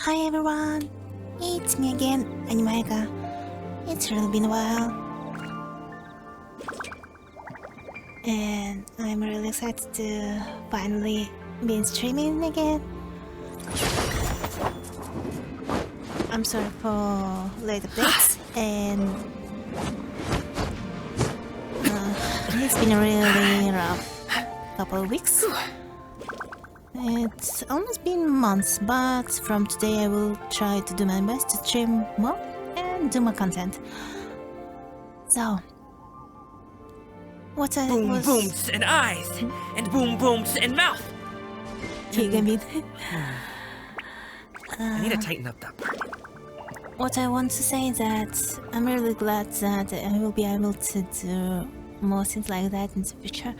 Hi everyone, it's me again, Animaika. It's really been a while. And I'm really excited to finally be streaming again. I'm sorry for late updates and it's been a really rough couple of weeks. It's almost been months, but from today I will try to do my best to stream more and do more content. So, what I Boom was... booms and eyes, and boom booms and mouth. I need to tighten up that part. What I want to say is that I'm really glad that I will be able to do more things like that in the future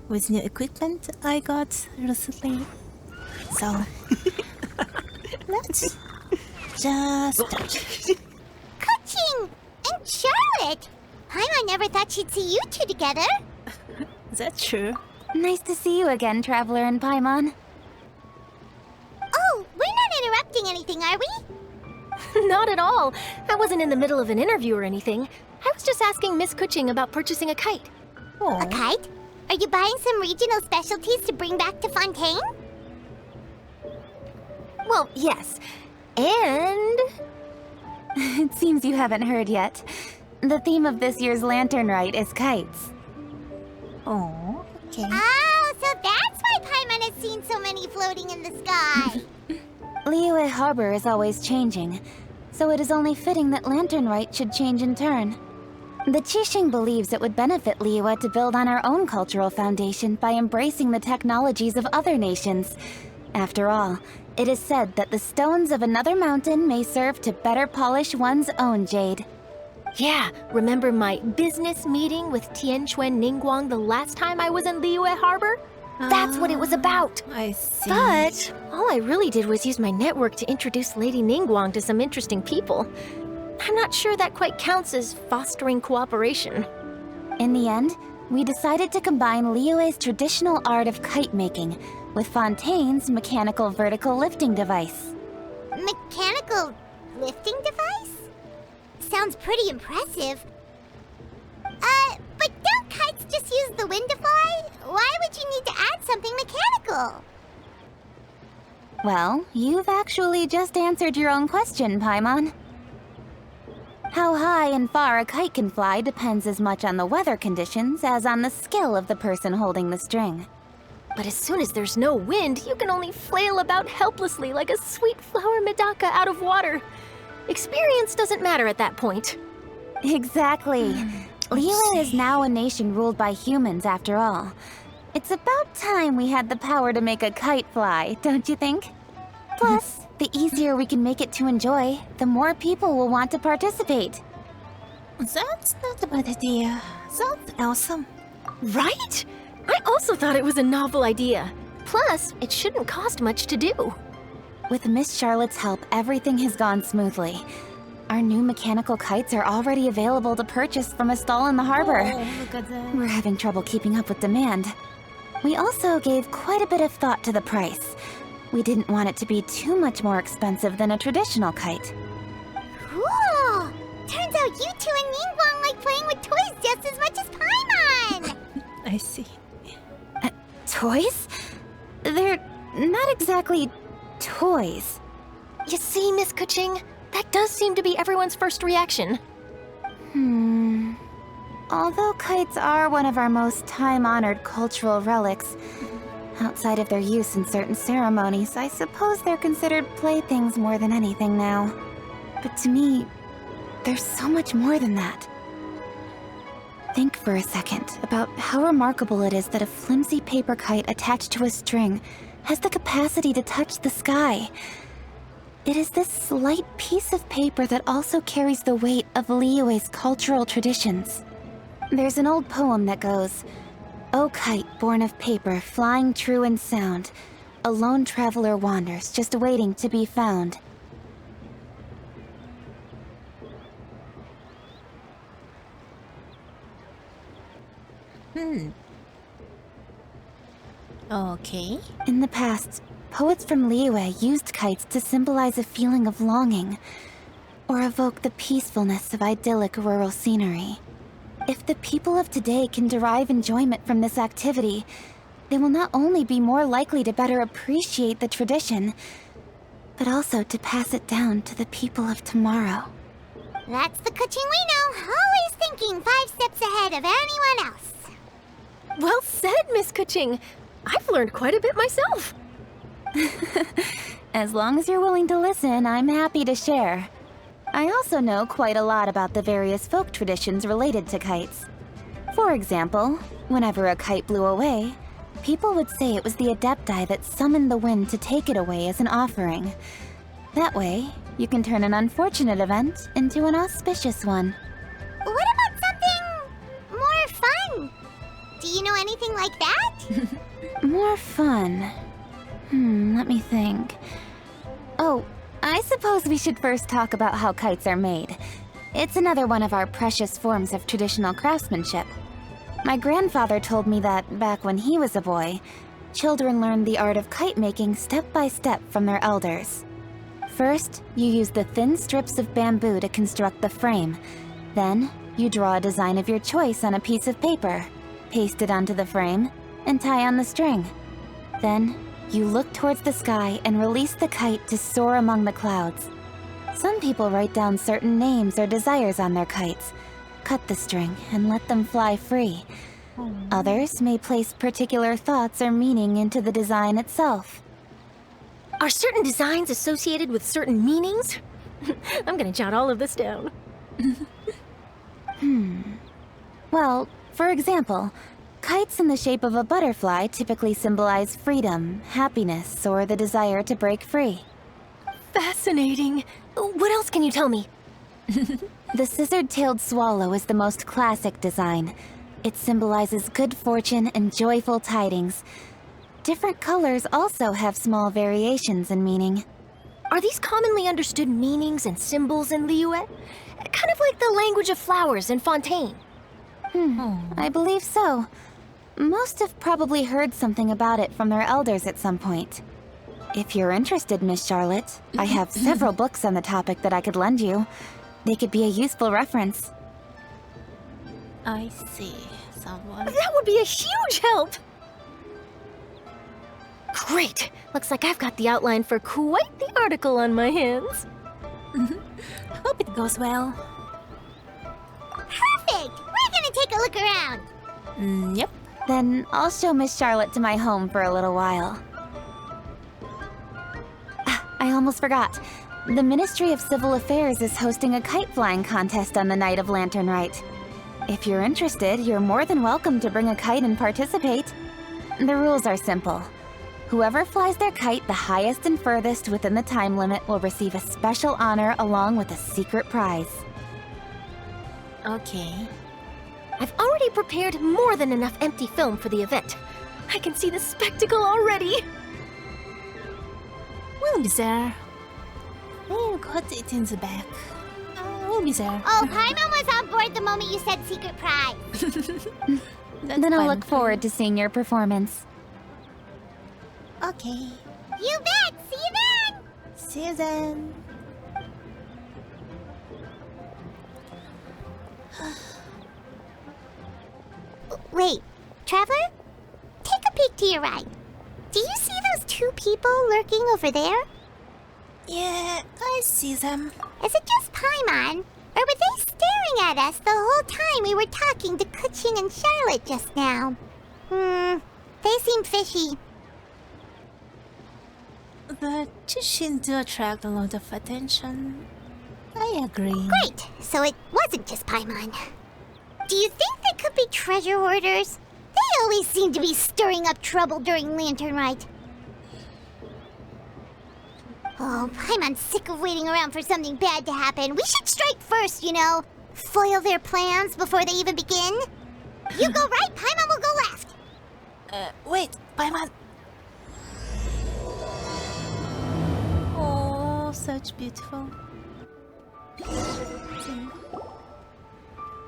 with new equipment I got recently. So, let's just start. Kuching and Charlotte! Paimon never thought she'd see you two together. That's true. Nice to see you again, Traveler and Paimon. Oh, we're not interrupting anything, are we? Not at all. I wasn't in the middle of an interview or anything. I was just asking Miss Kuching about purchasing a kite. Oh. A kite? Are you buying some regional specialties to bring back to Fontaine? Well, yes. And... It seems you haven't heard yet. The theme of this year's Lantern Rite is kites. Oh, okay. Oh, so that's why Paimon has seen so many floating in the sky. Liyue Harbor is always changing, so it is only fitting that Lantern Rite should change in turn. The Qixing believes it would benefit Liyue to build on our own cultural foundation by embracing the technologies of other nations. After all, it is said that the stones of another mountain may serve to better polish one's own jade. yeah, remember my business meeting with Tianquan Ningguang the last time I was in Liyue Harbor? That's what it was about. I see. But all I really did was use my network to introduce Lady Ningguang to some interesting people. I'm not sure that quite counts as fostering cooperation. In the end, we decided to combine Liyue's traditional art of kite making with Fontaine's mechanical vertical lifting device. Mechanical lifting device? Sounds pretty impressive. But don't kites just use the wind to fly? Why would you need to add something mechanical? Well, you've actually just answered your own question, Paimon. How high and far a kite can fly depends as much on the weather conditions as on the skill of the person holding the string. But as soon as there's no wind, you can only flail about helplessly like a sweet flower medaka out of water. Experience doesn't matter at that point. Exactly. Liyue is now a nation ruled by humans, after all. It's about time we had the power to make a kite fly, don't you think? Plus, the easier we can make it to enjoy, the more people will want to participate. That's not a bad idea. Sounds awesome. Right? I also thought it was a novel idea. Plus, it shouldn't cost much to do. With Miss Charlotte's help, everything has gone smoothly. Our new mechanical kites are already available to purchase from a stall in the harbor. Oh, look at that. We're having trouble keeping up with demand. We also gave quite a bit of thought to the price. We didn't want it to be too much more expensive than a traditional kite. Cool! Turns out you two and Ningguang like playing with toys just as much as Paimon! I see. Toys? They're not exactly toys. You see, Miss Kuching? That does seem to be everyone's first reaction. Although kites are one of our most time-honored cultural relics, outside of their use in certain ceremonies, I suppose they're considered playthings more than anything now. But to me, there's so much more than that. Think for a second about how remarkable it is that a flimsy paper kite attached to a string has the capacity to touch the sky. It is this slight piece of paper that also carries the weight of Liyue's cultural traditions. There's an old poem that goes, "O kite born of paper, flying true in sound, a lone traveler wanders, just waiting to be found." Okay. In the past, poets from Liyue used kites to symbolize a feeling of longing, or evoke the peacefulness of idyllic rural scenery. If the people of today can derive enjoyment from this activity, they will not only be more likely to better appreciate the tradition, but also to pass it down to the people of tomorrow. That's the Kuching we know, always thinking 5 steps ahead of anyone else. Well said, Miss Kuching. I've learned quite a bit myself. As long as you're willing to listen, I'm happy to share. I also know quite a lot about the various folk traditions related to kites. For example, whenever a kite blew away, people would say it was the Adepti that summoned the wind to take it away as an offering. That way, you can turn an unfortunate event into an auspicious one. What about something more fun? Do you know anything like that? More fun. Let me think. Oh, I suppose we should first talk about how kites are made. It's another one of our precious forms of traditional craftsmanship. My grandfather told me that back when he was a boy, children learned the art of kite making step by step from their elders. First, you use the thin strips of bamboo to construct the frame. Then, you draw a design of your choice on a piece of paper, paste it onto the frame, and tie on the string. Then, you look towards the sky and release the kite to soar among the clouds. Some people write down certain names or desires on their kites, cut the string, and let them fly free. Others may place particular thoughts or meaning into the design itself. Are certain designs associated with certain meanings? I'm gonna jot all of this down. Well, for example, kites in the shape of a butterfly typically symbolize freedom, happiness, or the desire to break free. Fascinating. What else can you tell me? The scissored-tailed swallow is the most classic design. It symbolizes good fortune and joyful tidings. Different colors also have small variations in meaning. Are these commonly understood meanings and symbols in Liyue? Kind of like the language of flowers in Fontaine. I believe so. Most have probably heard something about it from their elders at some point. If you're interested, Miss Charlotte, I have several books on the topic that I could lend you. They could be a useful reference. I see. Someone. That would be a huge help! Great! Looks like I've got the outline for quite the article on my hands. Hope it goes well. Perfect! We're gonna take a look around. Yep. Then I'll show Miss Charlotte to my home for a little while. I almost forgot. The Ministry of Civil Affairs is hosting a kite flying contest on the night of Lantern Rite. If you're interested, you're more than welcome to bring a kite and participate. The rules are simple. Whoever flies their kite the highest and furthest within the time limit will receive a special honor along with a secret prize. Okay. I've already prepared more than enough empty film for the event. I can see the spectacle already. We'll be there. We'll got it in the back. We'll be there. Oh, Paimon was on board the moment you said secret prize. Then I'll look forward to seeing your performance. Okay. You bet! See you then! See you then. Wait, Traveler? Take a peek to your right. Do you see those 2 people lurking over there? Yeah, I see them. Is it just Paimon? Or were they staring at us the whole time we were talking to Kuching and Charlotte just now? They seem fishy. The Chishin do attract a lot of attention. I agree. Great, so it wasn't just Paimon. Do you think they could be treasure hoarders? They always seem to be stirring up trouble during Lantern Rite. Oh, Paimon's sick of waiting around for something bad to happen. We should strike first, you know. Foil their plans before they even begin. You go right, Paimon will go left. Wait, Paimon. Oh, such beautiful.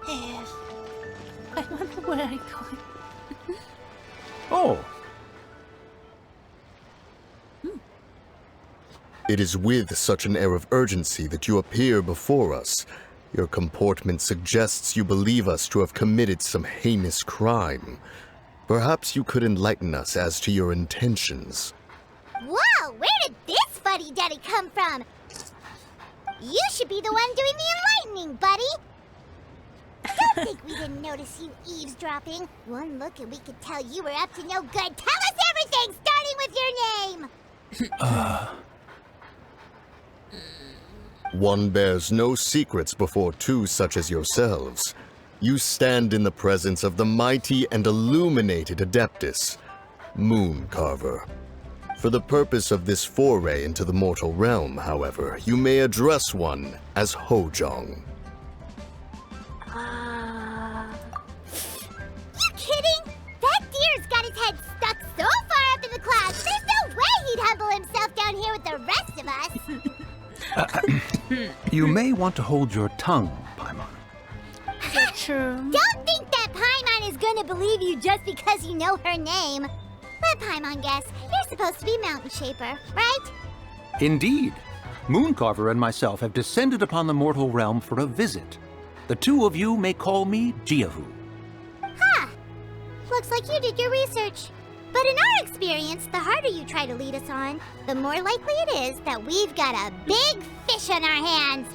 Yes. Paimon, where are you going? Oh, It is with such an air of urgency that you appear before us. Your comportment suggests you believe us to have committed some heinous crime. Perhaps you could enlighten us as to your intentions. Whoa, where did this fuddy-duddy come from? You should be the one doing the enlightening, buddy. Don't think we didn't notice you eavesdropping. One look and we could tell you were up to no good. Tell us everything, starting with your name. One bears no secrets before two such as yourselves. You stand in the presence of the mighty and illuminated Adeptus, Mooncarver. For the purpose of this foray into the mortal realm, however, you may address one as Hojong. You kidding? That deer's got his head stuck so far up in the clouds, there's no way he'd humble himself down here with the rest of us. You may want to hold your tongue, Paimon. True. Don't think that Paimon is gonna believe you just because you know her name. Let Paimon guess. You're supposed to be Mountain Shaper, right? Indeed. Mooncarver and myself have descended upon the mortal realm for a visit. The two of you may call me Jiahu. Huh. Looks like you did your research. But in our experience, the harder you try to lead us on, the more likely it is that we've got a big fish on our hands.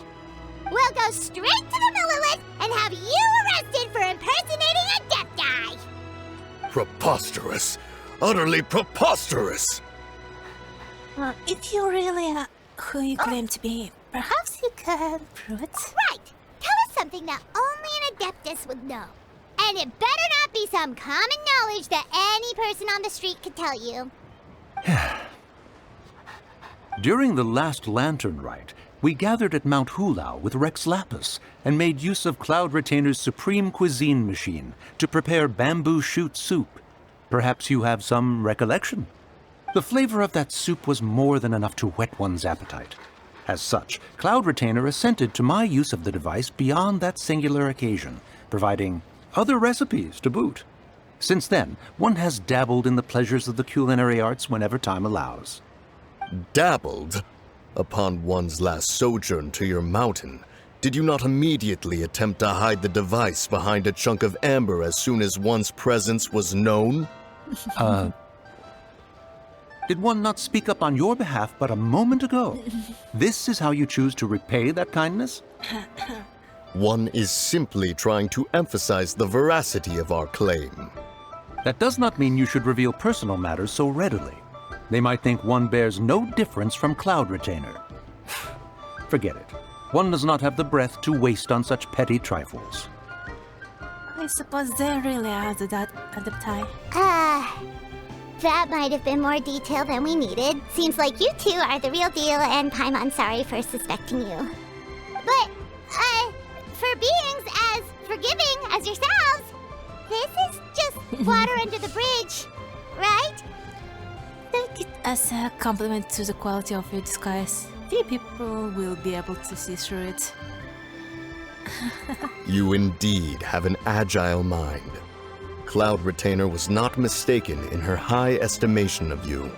We'll go straight to the Millilith and have you arrested for impersonating a death guy. Preposterous! Utterly preposterous! Well, if you really are who you claim to be, perhaps you can prove it. Right. Tell us something that only an Adeptus would know. And it better not be some common knowledge that any person on the street could tell you. During the last Lantern Rite, we gathered at Mount Hulao with Rex Lapis and made use of Cloud Retainer's supreme cuisine machine to prepare bamboo shoot soup. Perhaps you have some recollection? The flavor of that soup was more than enough to whet one's appetite. As such, Cloud Retainer assented to my use of the device beyond that singular occasion, providing other recipes to boot. Since then, one has dabbled in the pleasures of the culinary arts whenever time allows. Dabbled? Upon one's last sojourn to your mountain, did you not immediately attempt to hide the device behind a chunk of amber as soon as one's presence was known? Did one not speak up on your behalf but a moment ago? This is how you choose to repay that kindness? One is simply trying to emphasize the veracity of our claim. That does not mean you should reveal personal matters so readily. They might think one bears no difference from Cloud Retainer. Forget it. One does not have the breath to waste on such petty trifles. I suppose they really are the Adepti. That might have been more detail than we needed. Seems like you two are the real deal, and Paimon sorry for suspecting you. But, for beings as forgiving as yourselves, this is just water under the bridge, right? Take it as a compliment to the quality of your disguise. Few people will be able to see through it. You indeed have an agile mind. Cloud Retainer was not mistaken in her high estimation of you.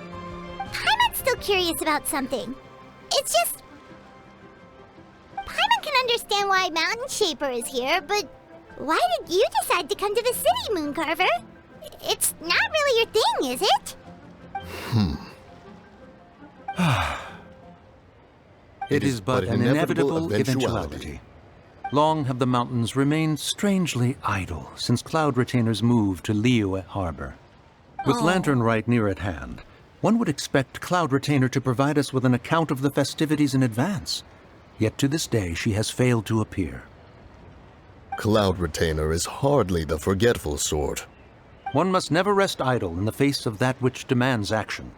Paimon's still curious about something. It's just... Paimon can understand why Mountain Shaper is here, but why did you decide to come to the city, Mooncarver? It's not really your thing, is it? It is but an inevitable eventuality. Long have the mountains remained strangely idle since Cloud Retainer's move to Liyue Harbor. With Lantern Rite near at hand, one would expect Cloud Retainer to provide us with an account of the festivities in advance. Yet to this day she has failed to appear. Cloud Retainer is hardly the forgetful sort. One must never rest idle in the face of that which demands action.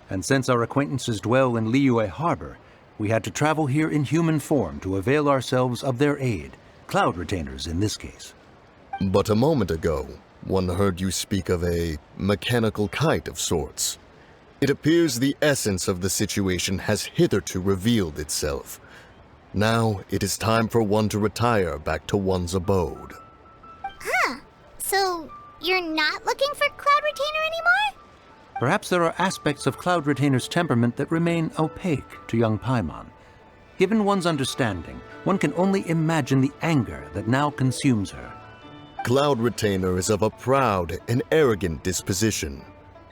And since our acquaintances dwell in Liyue Harbor, we had to travel here in human form to avail ourselves of their aid, Cloud Retainers in this case. But a moment ago, one heard you speak of a mechanical kite of sorts. It appears the essence of the situation has hitherto revealed itself. Now it is time for one to retire back to one's abode. So, you're not looking for Cloud Retainer anymore? Perhaps there are aspects of Cloud Retainer's temperament that remain opaque to young Paimon. Given one's understanding, one can only imagine the anger that now consumes her. Cloud Retainer is of a proud and arrogant disposition.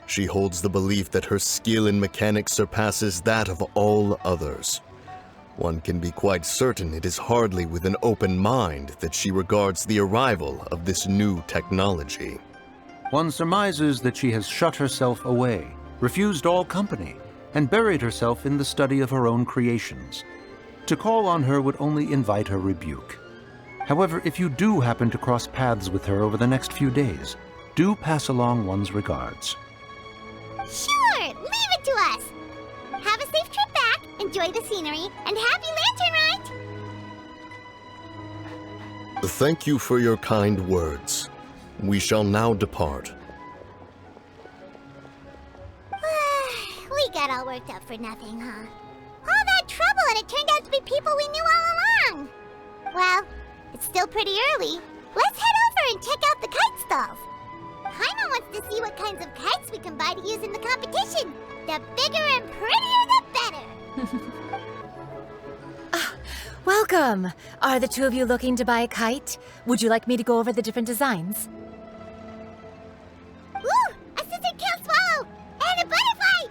She holds the belief that her skill in mechanics surpasses that of all others. One can be quite certain it is hardly with an open mind that she regards the arrival of this new technology. One surmises that she has shut herself away, refused all company, and buried herself in the study of her own creations. To call on her would only invite her rebuke. However, if you do happen to cross paths with her over the next few days, do pass along one's regards. Sure, leave it to us. Have a safe trip back, enjoy the scenery, and happy Lantern Rite! Thank you for your kind words. We shall now depart. We got all worked up for nothing, huh? All that trouble and it turned out to be people we knew all along. Well, it's still pretty early. Let's head over and check out the kite stalls. Paimon wants to see what kinds of kites we can buy to use in the competition. The bigger and prettier, the better. Welcome! Are the two of you looking to buy a kite? Would you like me to go over the different designs? Ooh! A scissor kill swallow! And a butterfly!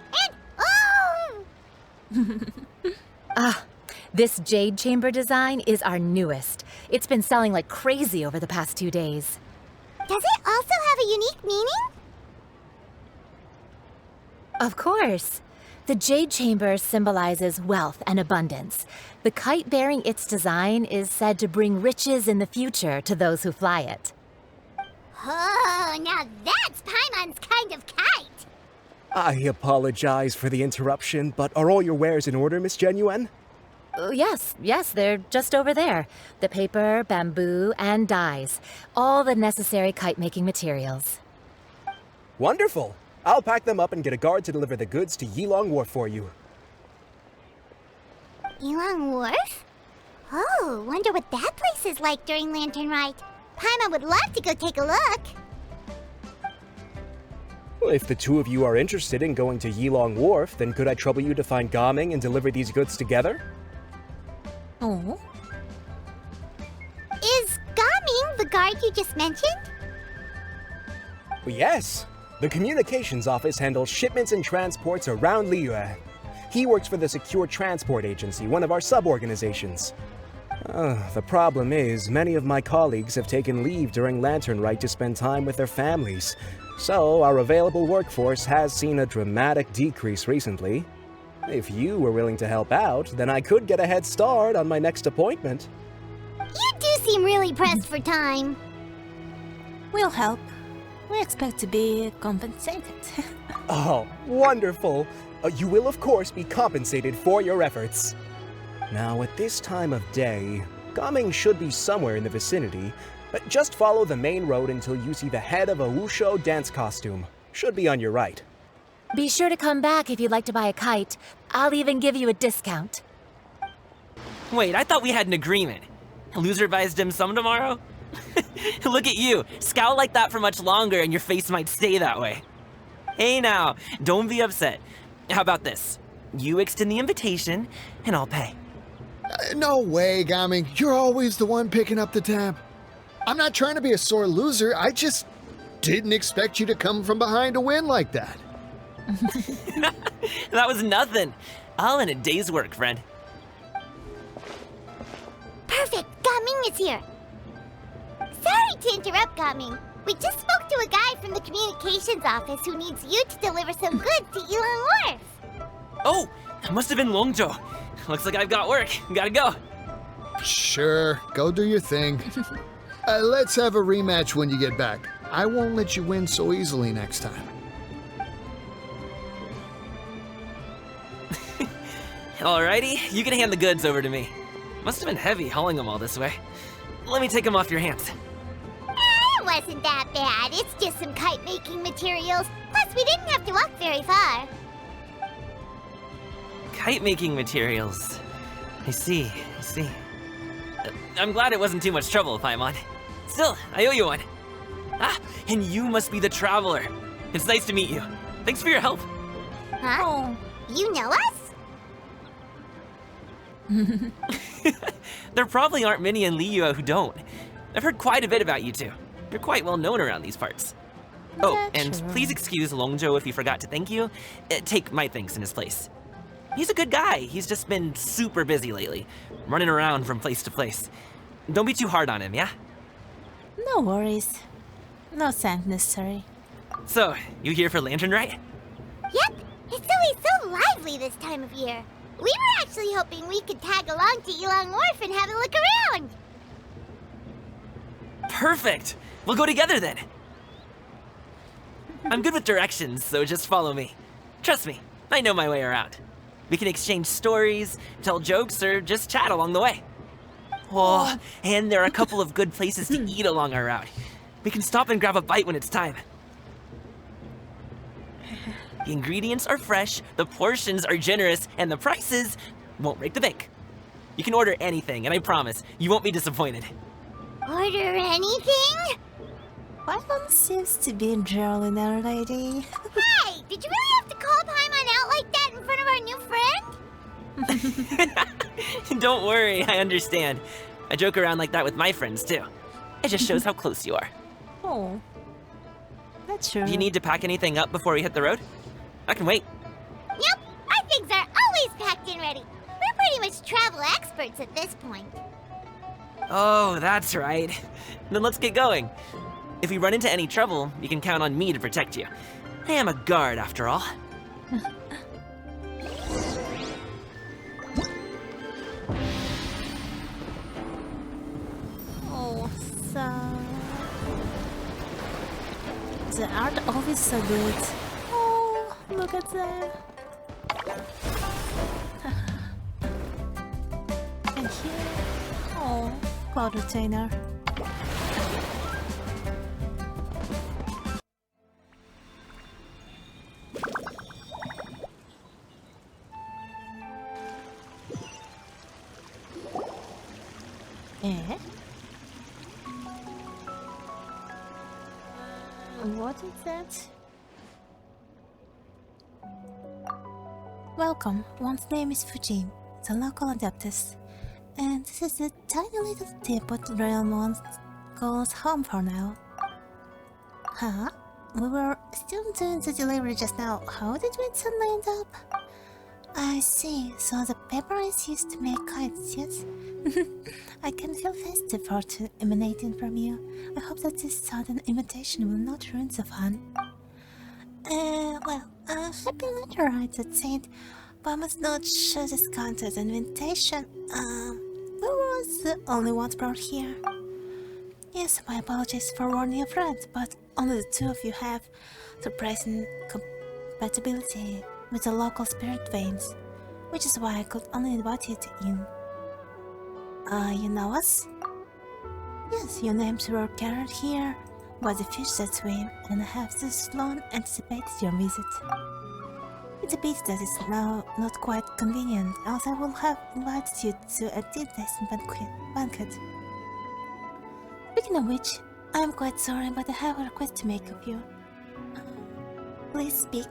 And oh! This jade chamber design is our newest. It's been selling like crazy over the past 2 days. Does it also have a unique meaning? Of course. The jade chamber symbolizes wealth and abundance. The kite bearing its design is said to bring riches in the future to those who fly it. Oh, now that's Paimon's kind of kite! I apologize for the interruption, but are all your wares in order, Miss Genuine? Yes, they're just over there. The paper, bamboo, and dyes. All the necessary kite-making materials. Wonderful! I'll pack them up and get a guard to deliver the goods to Yilong Wharf for you. Yilong Wharf? Oh, wonder what that place is like during Lantern Rite. Paimon would love to go take a look. Well, if the two of you are interested in going to Yilong Wharf, then could I trouble you to find Gaming and deliver these goods together? Oh. Is Gaming the guard you just mentioned? Well, yes. The communications office handles shipments and transports around Liyue. He works for the Secure Transport Agency, one of our sub-organizations. The problem is, many of my colleagues have taken leave during Lantern Rite to spend time with their families. So, our available workforce has seen a dramatic decrease recently. If you were willing to help out, then I could get a head start on my next appointment. You do seem really pressed for time. We'll help. We expect to be compensated. Oh, wonderful! You will, of course, be compensated for your efforts. Now, at this time of day, Gaming should be somewhere in the vicinity, but just follow the main road until you see the head of a Wushu dance costume. Should be on your right. Be sure to come back if you'd like to buy a kite. I'll even give you a discount. Wait, I thought we had an agreement. Loser buys dim sum tomorrow? Look at you. Scowl like that for much longer and your face might stay that way. Hey now, don't be upset. How about this? You extend the invitation, and I'll pay. No way, Gaming. You're always the one picking up the tab. I'm not trying to be a sore loser. I just didn't expect you to come from behind to win like that. That was nothing. All in a day's work, friend. Perfect! Gaming is here! Sorry to interrupt, Gaming. We just spoke to a guy from the communications office who needs you to deliver some goods to Yilong Wharf. Oh, that must have been Longzhou. Looks like I've got work. Gotta go. Sure, go do your thing. Let's have a rematch when you get back. I won't let you win so easily next time. Alrighty, you can hand the goods over to me. Must have been heavy hauling them all this way. Let me take them off your hands. It wasn't that bad. It's just some kite-making materials. Plus, we didn't have to walk very far. Kite-making materials. I see. I'm glad it wasn't too much trouble, Paimon. Still, I owe you one. Ah, and you must be the traveler. It's nice to meet you. Thanks for your help. Huh? Oh. You know us? There probably aren't many in Liyue who don't. I've heard quite a bit about you two. You're quite well known around these parts. Oh, Yeah, and true. please excuse Longzhou if he forgot to thank you. Take my thanks in his place. He's a good guy. He's just been super busy lately, running around from place to place. Don't be too hard on him, yeah? No worries. No thanks necessary. So, you here for Lantern Rite? Yep. It's always so lively this time of year. We were actually hoping we could tag along to Yulong Wharf and have a look around. Perfect! We'll go together then. I'm good with directions, so just follow me. Trust me, I know my way around. We can exchange stories, tell jokes, or just chat along the way. Oh, and there are a couple of good places to eat along our route. We can stop and grab a bite when it's time. The ingredients are fresh, the portions are generous, and the prices won't break the bank. You can order anything, and I promise, you won't be disappointed. Order anything? Paimon seems to be drawing already. Hey, did you really have to call Paimon out like that in front of our new friend? Don't worry, I understand. I joke around like that with my friends too. It just shows how close you are. Oh. That's true. Do you need to pack anything up before we hit the road? I can wait. Yep, our things are always packed and ready. We're pretty much travel experts at this point. Oh, that's right. Then let's get going. If we run into any trouble, you can count on me to protect you. I am a guard, after all. Oh, so... The art always so good. Oh, look at that. And here... Oh, cloud retainer. Eh? What is that? Welcome. One's name is Fujin, the local adeptus. And this is the tiny little teapot realm one calls home for now. Huh? We were still doing the delivery just now. How did we suddenly end up? I see. So the paper is used to make kites, yes? I can feel festive fortune emanating from you. I hope that this sudden invitation will not ruin the fun. Happy letter writes at Saint, but I must not show this counted invitation. We was the only ones brought here. Yes, my apologies for warning your friends, but only the two of you have surprising compatibility with the local spirit veins, which is why I could only invite you in. You know us? Yes, your names were carried here by the fish that swim, and I have thus long anticipated your visit. It's a pity that it's now not quite convenient, else I would have invited you to a deep-tasting banquet. Speaking of which, I am quite sorry, but I have a request to make of you. Please speak.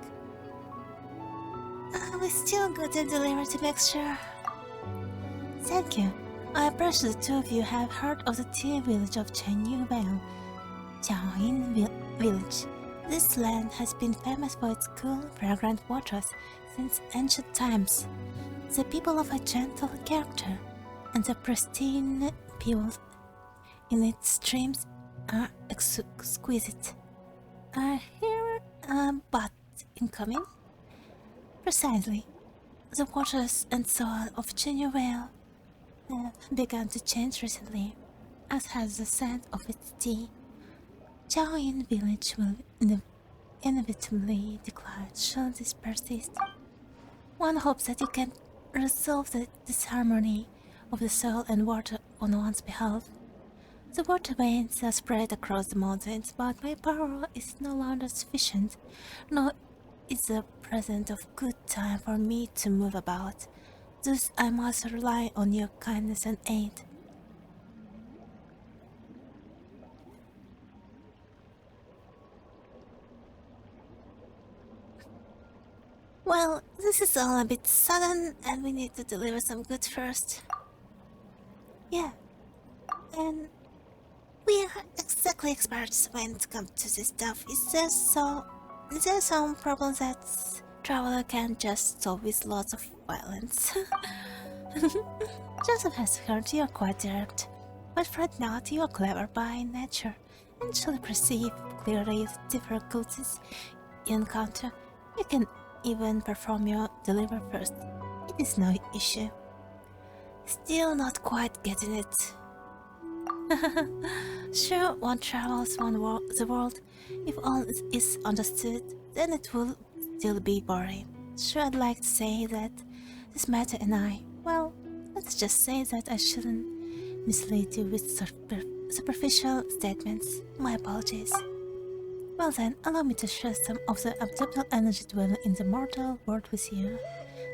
We still got to deliver to make sure. Thank you. I appreciate the two of you have heard of the tea village of Chenyu Vale, Jiaoyin Village. This land has been famous for its cool, fragrant waters since ancient times. The people of a gentle character, and the pristine pebbles in its streams are exquisite. I hear a but incoming? Precisely. The waters and soil of Chenyu Vale have begun to change recently, as has the scent of its tea. Jiaoyin village will inevitably decline should this persist. One hopes that you can resolve the disharmony of the soil and water on one's behalf. The water veins are spread across the mountains, but my power is no longer sufficient, nor is the present of good time for me to move about. Thus I must rely on your kindness and aid. Well, this is all a bit sudden, and we need to deliver some goods first. Yeah. And we are exactly experts when it comes to this stuff. Is there some problems that traveler can just solve with lots of violence? Joseph has heard you are quite direct, but Fred not you are clever by nature, and shall perceive clearly the difficulties you encounter. You can even perform your deliver first. It is no issue. Still not quite getting it. Sure, one travels the world. If all is understood, then it will still be boring. Sure, I'd like to say that this matter and I, well, let's just say that I shouldn't mislead you with superficial statements. My apologies. Well then, allow me to share some of the abdominal energy dwelling in the mortal world with you,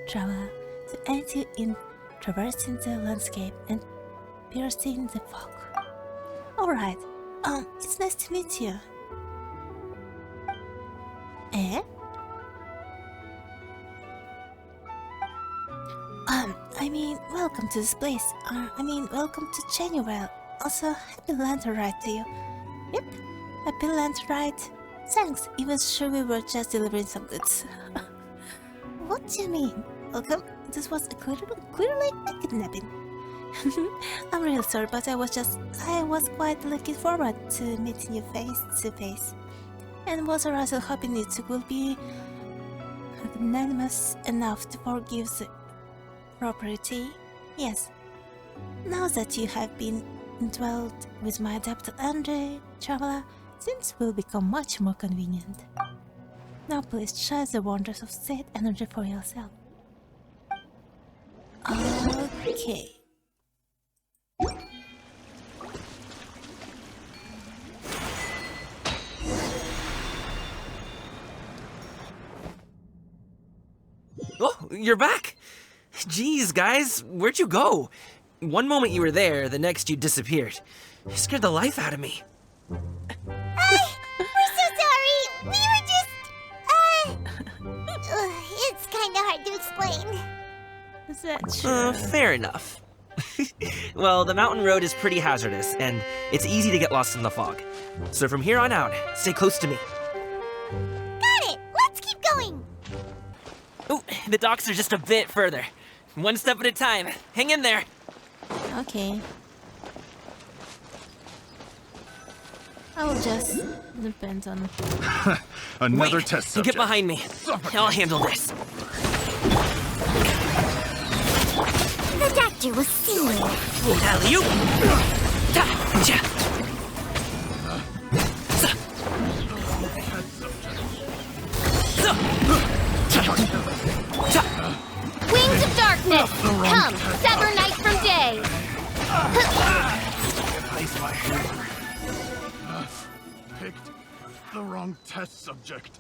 traveler, to aid you in traversing the landscape and piercing the fog. Alright, it's nice to meet you. Eh? I mean, welcome to this place. Welcome to Genuine. Also, happy lantern ride to you. Yep, happy lantern ride. Thanks, even sure we were just delivering some goods. What do you mean? Welcome? This was clearly a kidnapping. I'm really sorry, but I was quite looking forward to meeting you face to face, and was rather hoping you two will be magnanimous enough to forgive the property. Yes. Now that you have been indwelled with my adapted energy, traveler, things will become much more convenient. Now please try the wonders of state energy for yourself. Okay. Oh, you're back! Jeez, guys, where'd you go? One moment you were there, the next you disappeared. You scared the life out of me. We're so sorry! We were just... it's kinda hard to explain. Is that true? Fair enough. Well, the mountain road is pretty hazardous, and it's easy to get lost in the fog. So from here on out, stay close to me. Got it! Let's keep going! Oh, the docks are just a bit further. One step at a time. Hang in there. Okay. I will just depend on. Another Wait, test subject. get behind me. I'll handle this. The doctor will see you. Alley-oop. Wings of darkness! Come, sever night from day! Picked the wrong test subject.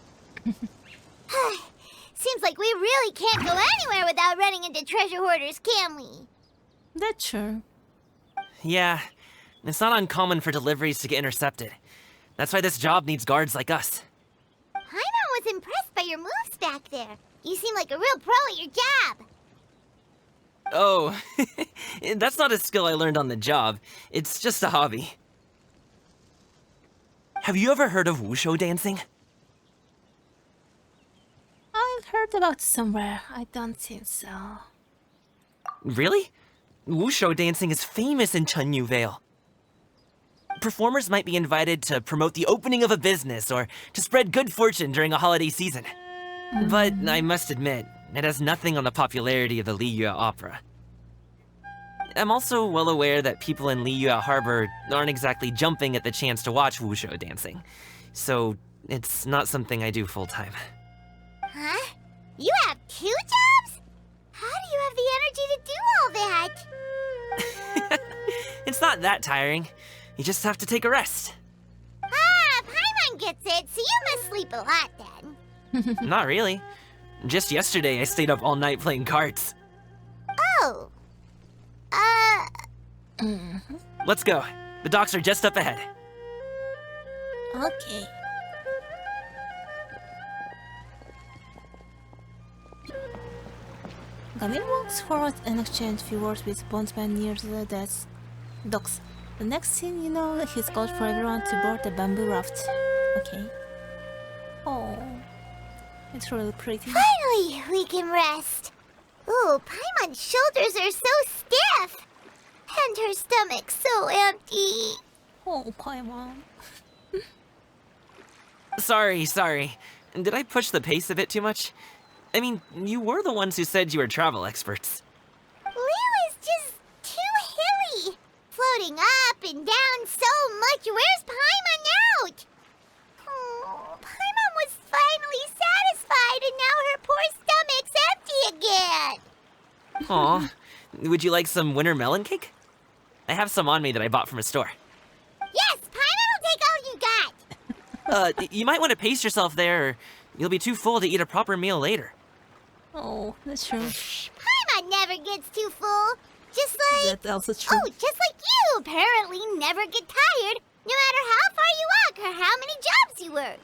Seems like we really can't go anywhere without running into treasure hoarders, can we? That's true. Yeah, it's not uncommon for deliveries to get intercepted. That's why this job needs guards like us. Paimon was impressed by your moves back there. You seem like a real pro at your job. Oh, that's not a skill I learned on the job. It's just a hobby. Have you ever heard of wushu dancing? I've heard about somewhere. I don't think so. Really? Wushu dancing is famous in Chunyu Vale. Performers might be invited to promote the opening of a business or to spread good fortune during a holiday season. But I must admit, it has nothing on the popularity of the Liyue Opera. I'm also well aware that people in Liyue Harbor aren't exactly jumping at the chance to watch wushu dancing, so it's not something I do full-time. Huh? You have 2 jobs? How do you have the energy to do all that? It's not that tiring. You just have to take a rest. Ah, Paimon gets it, so you must sleep a lot then. Not really. Just yesterday, I stayed up all night playing cards. Oh. Let's go. The docks are just up ahead. Okay. Camille walks forward and exchanges few words with bondsman near the docks. The next thing you know, he's called for everyone to board the bamboo raft. Okay. Oh, it's really pretty. Finally, we can rest. Ooh, Paimon's shoulders are so stiff. And her stomach so empty. Oh, Paimon. Sorry. Did I push the pace a bit too much? I mean, you were the ones who said you were travel experts. Liyue is just too hilly. Floating up and down so much. Where's Paimon out? Oh, Paimon was finally satisfied and now her poor stomach's empty again. Aw, would you like some winter melon cake? I have some on me that I bought from a store. Yes, Paimon will take all you got. You might want to pace yourself there, or you'll be too full to eat a proper meal later. Oh, that's true. Paimon never gets too full. Just like... That's also true. Oh, just like you apparently never get tired, no matter how far you walk or how many jobs you work.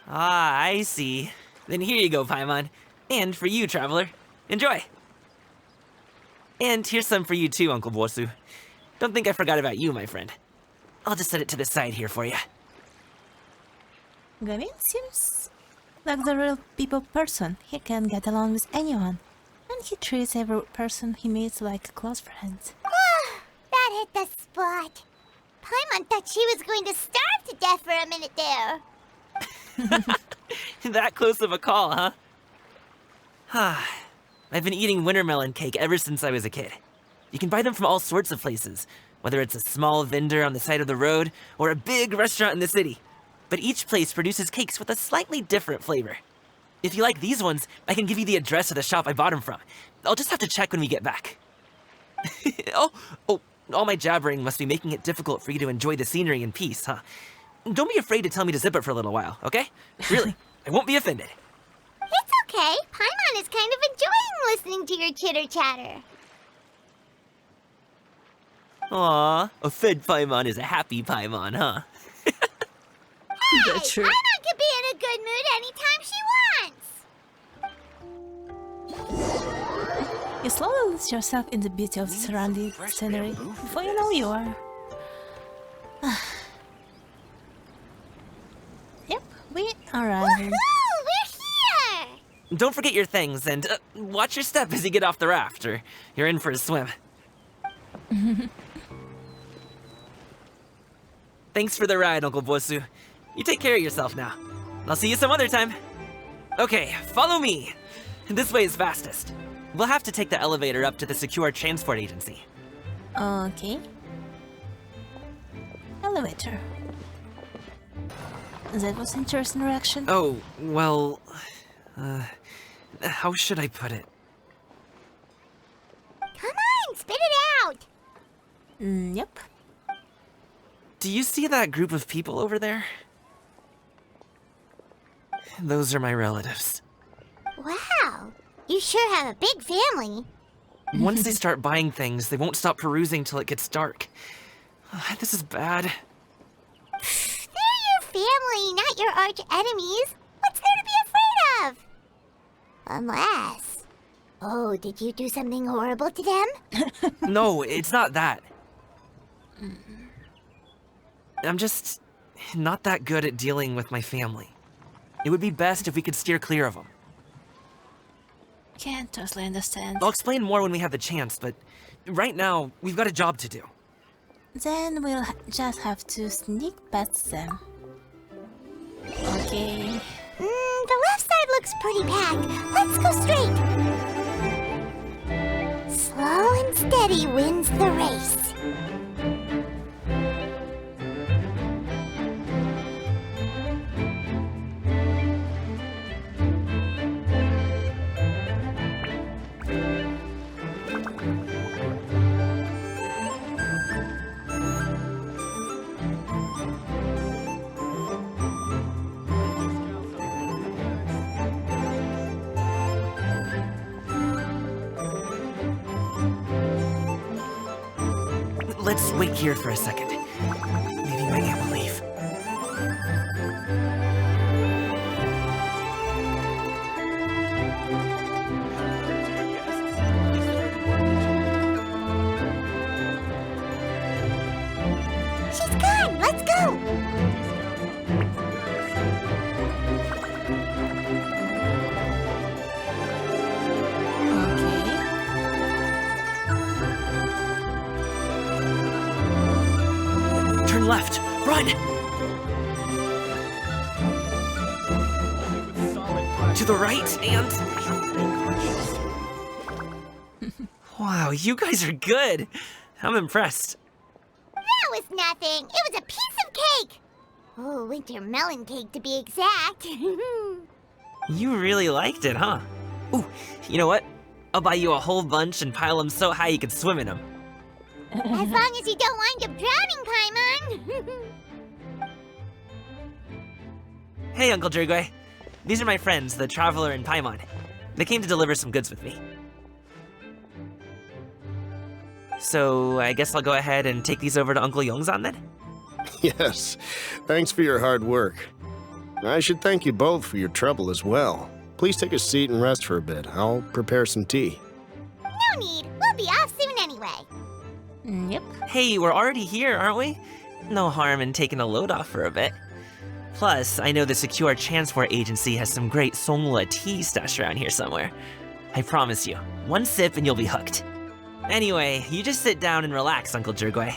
Ah, I see. Then here you go, Paimon. And for you, traveler. Enjoy. And here's some for you too, Uncle Bosu. Don't think I forgot about you, my friend. I'll just set it to the side here for you. Gavin seems like the real people person. He can get along with anyone. And he treats every person he meets like a close friend. That hit the spot. Paimon thought she was going to starve to death for a minute there. That close of a call, huh? I've been eating winter melon cake ever since I was a kid. You can buy them from all sorts of places, whether it's a small vendor on the side of the road or a big restaurant in the city. But each place produces cakes with a slightly different flavor. If you like these ones, I can give you the address of the shop I bought them from. I'll just have to check when we get back. Oh, all my jabbering must be making it difficult for you to enjoy the scenery in peace, huh? Don't be afraid to tell me to zip it for a little while, okay? Really, I won't be offended. It's okay. Paimon is kind of enjoying listening to your chitter-chatter. Aw, a fed Paimon is a happy Paimon, huh? Hey, That's true. Paimon can be in a good mood anytime she wants. You slowly lose yourself in the beauty of the surrounding scenery. Before you know you are... Yep, we arrived. Woohoo! We're here! Don't forget your things, and watch your step as you get off the raft, or you're in for a swim. Thanks for the ride, Uncle Bosu. You take care of yourself now. I'll see you some other time. Okay, follow me. This way is fastest. We'll have to take the elevator up to the secure transport agency. Okay. Elevator. That was interesting reaction. Oh, well... how should I put it? Come on, spit it out! Yep. Do you see that group of people over there? Those are my relatives. Wow, you sure have a big family. Once they start buying things, they won't stop perusing till it gets dark. This is bad. They're your family, not your arch enemies. What's there to be afraid of? Unless... Oh, did you do something horrible to them? No, it's not that. I'm just not that good at dealing with my family. It would be best if we could steer clear of them. Can't totally understand. I'll explain more when we have the chance, but right now, we've got a job to do. Then we'll just have to sneak past them. Okay. The left side looks pretty packed. Let's go straight. Slow and steady wins the race. Let's wait here for a second. Maybe my aunt will leave. on! To the right, and... Wow, you guys are good. I'm impressed. That was nothing. It was a piece of cake. Oh, winter melon cake to be exact. You really liked it, huh? Ooh, you know what? I'll buy you a whole bunch and pile them so high you can swim in them. As long as you don't wind up drowning, Paimon. Hey, Uncle Jirgwe. These are my friends, the Traveler and Paimon. They came to deliver some goods with me. So, I guess I'll go ahead and take these over to Uncle Yongzan then? Yes, thanks for your hard work. I should thank you both for your trouble as well. Please take a seat and rest for a bit. I'll prepare some tea. No need. We'll be off soon anyway. Yep. Hey, we're already here, aren't we? No harm in taking a load off for a bit. Plus, I know the Secure Transport Agency has some great Songla tea stashed around here somewhere. I promise you, one sip and you'll be hooked. Anyway, you just sit down and relax, Uncle Jirgwe.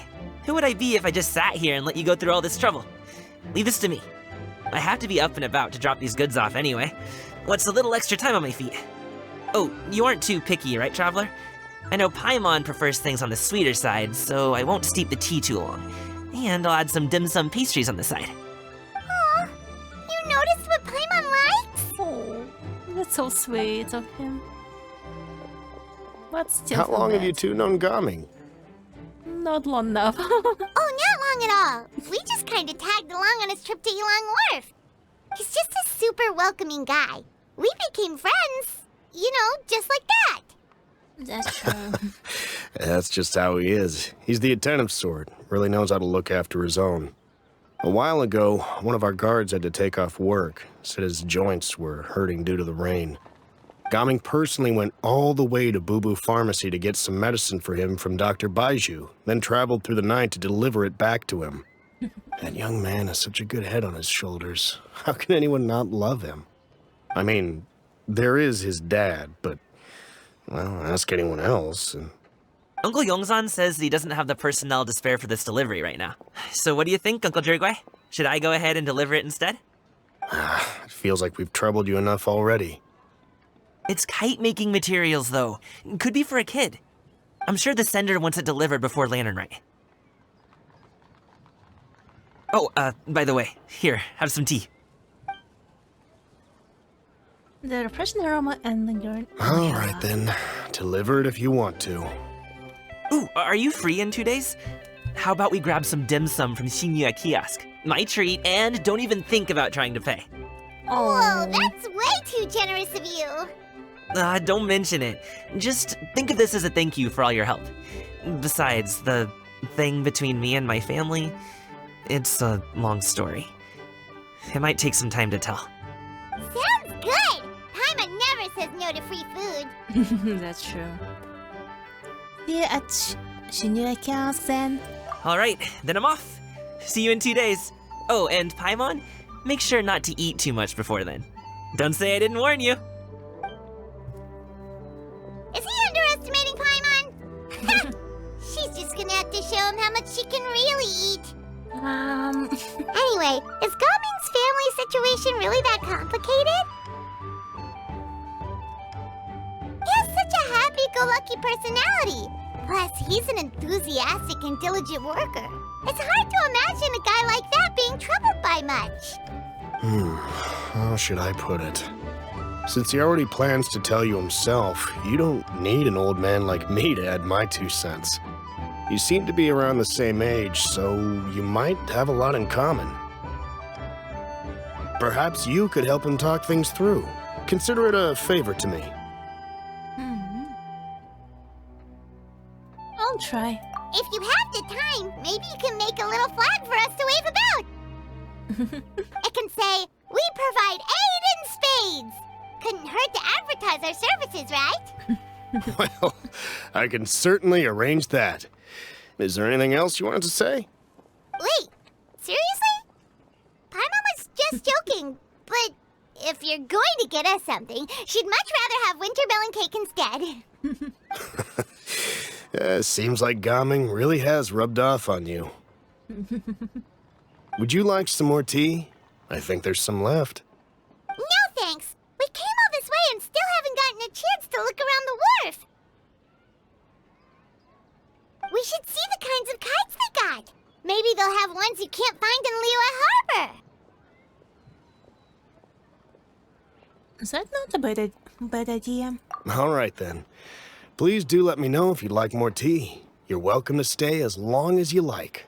Who would I be if I just sat here and let you go through all this trouble? Leave this to me. I have to be up and about to drop these goods off anyway. What's a little extra time on my feet? Oh, you aren't too picky, right, Traveler? I know Paimon prefers things on the sweeter side, so I won't steep the tea too long. And I'll add some dim sum pastries on the side. Aw, you noticed what Paimon likes? Oh, that's so sweet of him. But still, How long have you two known Gaming? Not long enough. Oh, not long at all. We just kind of tagged along on his trip to Ylang Wharf. He's just a super welcoming guy. We became friends, you know, just like that. That's true. That's just how he is. He's the attentive sort. Really knows how to look after his own. A while ago, one of our guards had to take off work. Said his joints were hurting due to the rain. Gaming personally went all the way to Boo Boo Pharmacy to get some medicine for him from Dr. Baiju, then traveled through the night to deliver it back to him. That young man has such a good head on his shoulders. How can anyone not love him? I mean, there is his dad, but, well, ask anyone else, and... Uncle Yongzan says he doesn't have the personnel to spare for this delivery right now. So what do you think, Uncle Jirgwe? Should I go ahead and deliver it instead? It feels like we've troubled you enough already. It's kite-making materials, though. Could be for a kid. I'm sure the sender wants it delivered before Lantern Rite. Oh, by the way, here, have some tea. The refreshing aroma and lingering. All right, then. Deliver it if you want to. Ooh, are you free in 2 days? How about we grab some dim sum from Shinya Kiosk? My treat, and don't even think about trying to pay. Whoa, that's way too generous of you. Don't mention it. Just think of this as a thank you for all your help. Besides, the thing between me and my family, it's a long story. It might take some time to tell. Sounds good. Paimon never says no to free food. That's true. See you at Shinya Kiosk then. Alright, then I'm off. See you in 2 days. Oh, and Paimon, make sure not to eat too much before then. Don't say I didn't warn you. Is he underestimating Paimon? She's just gonna have to show him how much she can really eat. Anyway, is Gaming's family situation really that complicated? He has such a happy-go-lucky personality. Plus, he's an enthusiastic and diligent worker. It's hard to imagine a guy like that being troubled by much. How should I put it? Since he already plans to tell you himself, you don't need an old man like me to add my 2 cents. You seem to be around the same age, so you might have a lot in common. Perhaps you could help him talk things through. Consider it a favor to me. I'll try. If you have the time, maybe you can make a little flag for us to wave about. It can say, "We provide aid in spades." Couldn't hurt to advertise our services, right? Well, I can certainly arrange that. Is there anything else you wanted to say? Wait, seriously? Paimon was just joking, but if you're going to get us something, she'd much rather have winter melon cake instead. Seems like Gaming really has rubbed off on you. Would you like some more tea? I think there's some left. No thanks. We came all this way and still haven't gotten a chance to look around the wharf. We should see the kinds of kites they got. Maybe they'll have ones you can't find in Liyue Harbor. Is that not a bad idea? All right then. Please do let me know if you'd like more tea. You're welcome to stay as long as you like.